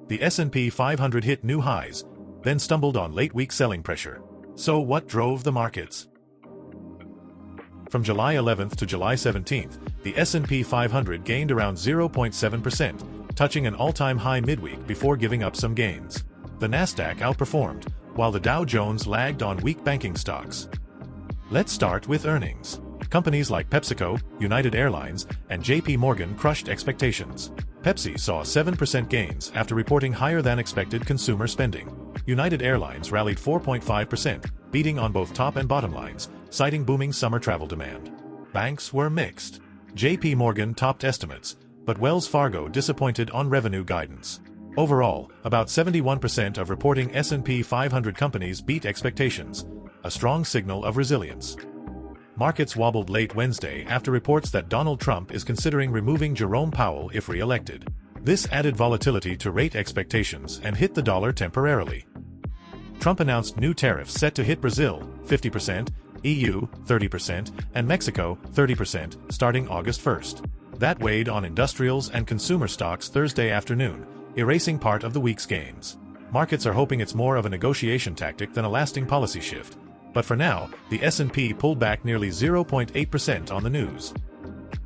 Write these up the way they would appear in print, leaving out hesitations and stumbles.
The S&P 500 hit new highs, then stumbled on late-week selling pressure. So what drove the markets? From July 11th to July 17th, the S&P 500 gained around 0.7%, touching an all-time high midweek before giving up some gains. The Nasdaq outperformed, while the Dow Jones lagged on weak banking stocks. Let's start with earnings. Companies like PepsiCo, United Airlines, and JP Morgan crushed expectations. Pepsi saw 7% gains after reporting higher-than-expected consumer spending. United Airlines rallied 4.5%, beating on both top and bottom lines, citing booming summer travel demand. Banks were mixed. JP Morgan topped estimates, but Wells Fargo disappointed on revenue guidance. Overall, about 71% of reporting S&P 500 companies beat expectations, a strong signal of resilience. Markets wobbled late Wednesday after reports that Donald Trump is considering removing Jerome Powell if re-elected. This added volatility to rate expectations and hit the dollar temporarily. Trump announced new tariffs set to hit Brazil, 50%, EU, 30%, and Mexico, 30%, starting August 1st. That weighed on industrials and consumer stocks Thursday afternoon, erasing part of the week's gains. Markets are hoping it's more of a negotiation tactic than a lasting policy shift. But for now, the S&P pulled back nearly 0.8% on the news.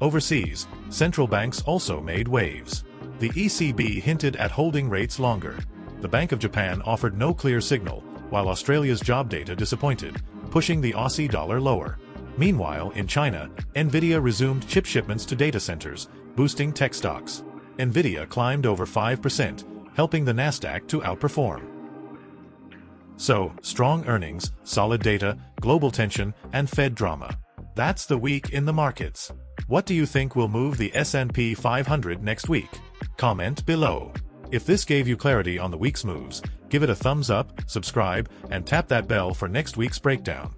Overseas, central banks also made waves. The ECB hinted at holding rates longer. The Bank of Japan offered no clear signal, while Australia's job data disappointed, pushing the Aussie dollar lower. Meanwhile, in China, Nvidia resumed chip shipments to data centers, boosting tech stocks. Nvidia climbed over 5%, helping the Nasdaq to outperform. So, strong earnings, solid data, global tension, and Fed drama. That's the week in the markets. What do you think will move the S&P 500 next week? Comment below. If this gave you clarity on the week's moves, give it a thumbs up, subscribe, and tap that bell for next week's breakdown.